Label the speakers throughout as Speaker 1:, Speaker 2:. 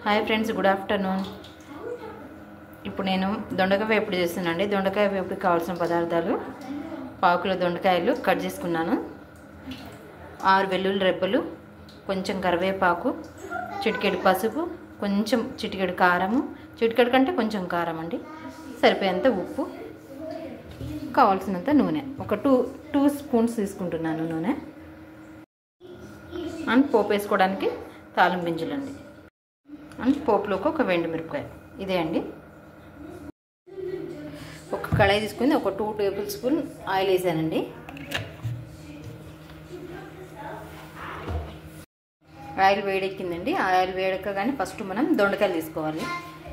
Speaker 1: Hi friends, good afternoon. ఇప్పుడు నేను దొండకాయ వేపుడు చేస్తున్నానండి. దొండకాయ వేపుడుకి కావాల్సిన పదార్థాలు: 1 కిలో దొండకాయలు కట్ చేసుకున్నాను, 6 వెల్లుల్లి రెబ్బలు, కొంచెం కరివేపాకు, చిటికెడు పసుపు, కొంచెం చిటికెడు కారము, చిటికెడు కంటే కొంచెం కారం అండి, సరిపోయేంత ఉప్పు, కావాల్సినంత నూనె. ఒక టూ స్పూన్స్ తీసుకుంటున్నాను నూనె. అండ్ పోపు వేసుకోవడానికి తాలింపు గింజలండి. అండ్ పోపులోకి ఒక ఎండుమిరపకాయ. ఇదే అండి. ఒక కళాయి తీసుకుని ఒక 2 టేబుల్ స్పూన్ ఆయిల్ వేసానండి. ఆయిల్ వేడెక్కిందండి. ఆయిల్ వేడెక్కగానే ఫస్ట్ మనం దొండకాయలు తీసుకోవాలి.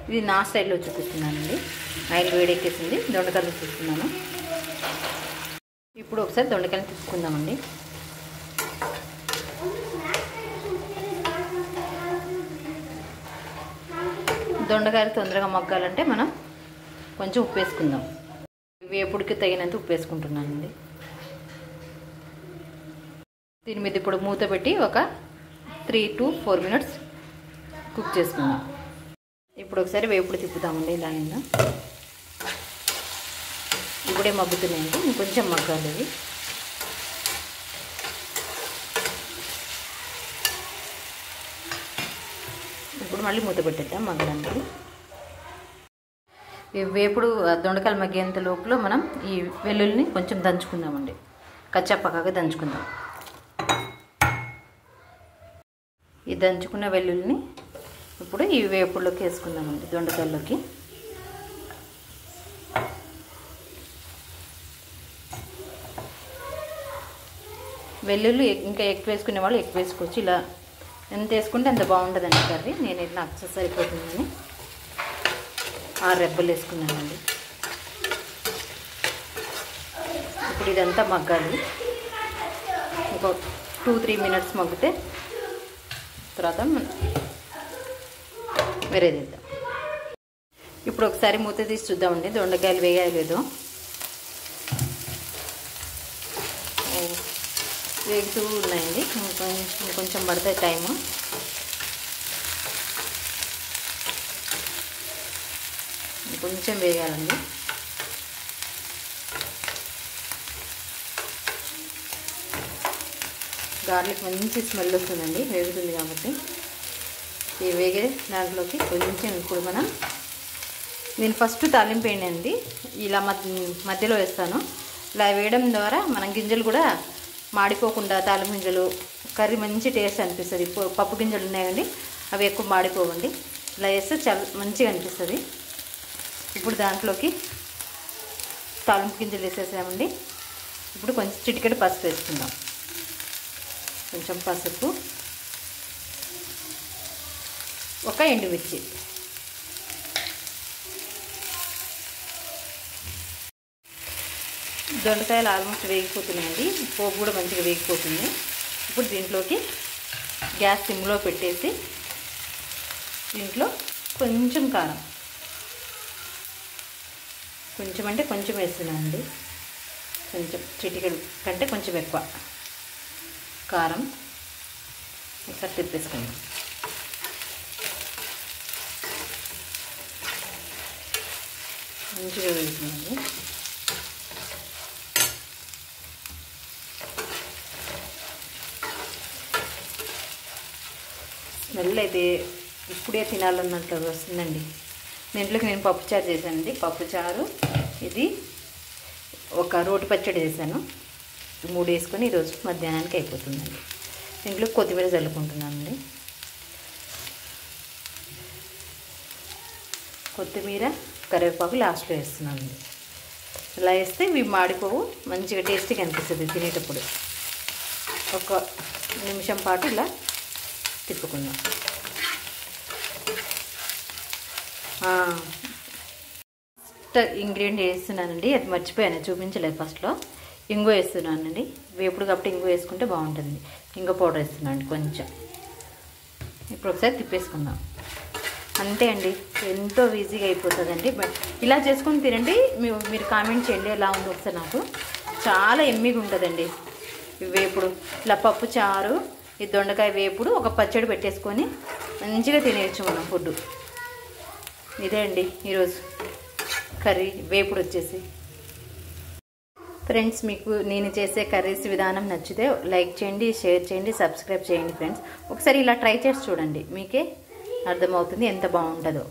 Speaker 1: ఇది నా స్టైల్లో చూపిస్తున్నానండి. ఆయిల్ వేడెక్కేసింది, దొండకాయలు తీసుకున్నాను. ఇప్పుడు ఒకసారి దొండకాయలు తీసుకుందామండి. దొండకాయలు తొందరగా మగ్గాలంటే మనం కొంచెం ఉప్పు వేసుకుందాం. వేపుడికి తగినంత ఉప్పు వేసుకుంటున్నానండి. దీని మీద ఇప్పుడు మూత పెట్టి ఒక 3 to 4 minutes కుక్ చేసుకుందాం. ఇప్పుడు ఒకసారి వేపుడు తిప్పుతామండి. దాని మీద ఇప్పుడే మగ్గుతున్నాయండి, ఇంకొంచెం మగ్గాలి ఇవి. ఇప్పుడు మళ్ళీ మూత పెట్టేద్దాం మగ్గడానికి. ఈ వేపుడు దొండకాయలు మగ్గేంత లోపల మనం ఈ వెల్లుల్లిని కొంచెం దంచుకుందామండి. కచ్చాపక్కగా దంచుకుందాం. ఈ దంచుకున్న వెల్లుల్లిని ఇప్పుడు ఈ వేపుడులోకి వేసుకుందామండి, దొండకాయల్లోకి. వెల్లుల్లి ఇంకా ఎక్కువ వేసుకునే వాళ్ళు ఎక్కువ వేసుకోవచ్చు. ఇలా ఎంత వేసుకుంటే అంత బాగుంటుందండి కర్రీ. నేను నాకు సరిపోతుందని 6 రెబ్బలు వేసుకున్నానండి. ఇప్పుడు ఇదంతా మగ్గాలి. ఇంకో 2-3 minutes మగ్గితే తర్వాత వేరేదిద్దాం. ఇప్పుడు ఒకసారి మూత తీసి చూద్దామండి దొండకాయలు వేయాలి లేదో. వేగుతూ ఉన్నాయండి, కొంచెం పడతాయి టైము. కొంచెం వేయాలండి. గార్లిక్ మంచి స్మెల్ వస్తుందండి వేగుతుంది కాబట్టి. ఈ వేగే దాంట్లోకి కొంచెం ఇప్పుడు నేను ఫస్ట్ తాలింపు వేయండి, ఇలా మధ్యలో వేస్తాను. ఇలా వేయడం ద్వారా మనం గింజలు కూడా మాడిపోకుండా, తాలింపు గింజలు కర్రీ మంచి టేస్ట్ అనిపిస్తుంది. పప్పు గింజలు ఉన్నాయండి, అవి ఎక్కువ మాడిపోవండి. ఇలా వేస్తే చాలా మంచిగా అనిపిస్తుంది. ఇప్పుడు దాంట్లోకి తాలింపు గింజలు వేసేసామండి. ఇప్పుడు కొంచెం చిటికెడు పసుపు వేసుకుందాం. కొంచెం పసుపు, ఒక ఎండుమిర్చి, దొండకాయలు ఆల్మోస్ట్ వేగిపోతున్నాయండి. పోపు కూడా మంచిగా వేగిపోతుంది. ఇప్పుడు దీంట్లోకి గ్యాస్ సిమ్లో పెట్టేసి దీంట్లో కొంచెం కారం, కొంచెం అంటే కొంచెం వేస్తున్నానండి. కొంచెం చిటికెడు కంటే కొంచెం ఎక్కువ కారం. ఒకసారి తిప్పేసుకోండి. మంచిగా వేగుతుందండి. స్మెల్ అయితే ఇప్పుడే తినాలన్నట్లు వస్తుందండి. దీంట్లోకి నేను పప్పుచారు చేశానండి. పప్పుచారు, ఇది ఒక రోటి పచ్చడి చేశాను. 3 వేసుకొని ఈరోజు మధ్యాహ్నానికి అయిపోతుందండి. దీంట్లో కొత్తిమీర చల్లుకుంటున్నానండి. కొత్తిమీర, కరివేపాకు లాస్ట్లో వేస్తున్నానండి. ఇలా వేస్తే ఇవి మాడిపోవు, మంచిగా టేస్టీగా అనిపిస్తుంది తినేటప్పుడు. ఒక నిమిషం పాటు ఇలా తిప్పుకుందాం. ఇంగ్రీడియంట్ వేస్తున్నానండి, అది మర్చిపోయాను, చూపించలేదు ఫస్ట్లో. ఇంగు వేస్తున్నానండి. వేపుడు కాబట్టి ఇంగు వేసుకుంటే బాగుంటుంది. ఇంగు పౌడర్ వేస్తున్నానండి కొంచెం. ఇప్పుడు ఒకసారి తిప్పేసుకుందాం. అంతే అండి, ఎంతో ఈజీగా అయిపోతుందండి. బట్ ఇలా చేసుకొని తినండి. మీరు కామెంట్ చేయండి ఎలా ఉందో ఒకసారి. నాకు చాలా ఎమ్మిగా ఉంటుందండి ఈ వేపుడు. ఇలా పప్పు చారు, ఈ దొండకాయ వేపుడు, ఒక పచ్చడి పెట్టేసుకొని మంచిగా తినేయచ్చు మనం ఫుడ్. ఇదే అండి ఈరోజు కర్రీ వేపుడు వచ్చేసి. ఫ్రెండ్స్, మీకు నేను చేసే కర్రీస్ విధానం నచ్చితే లైక్ చేయండి, షేర్ చేయండి, సబ్స్క్రైబ్ చేయండి ఫ్రెండ్స్. ఒకసారి ఇలా ట్రై చేసి చూడండి, మీకే అర్థమవుతుంది ఎంత బాగుంటుందో.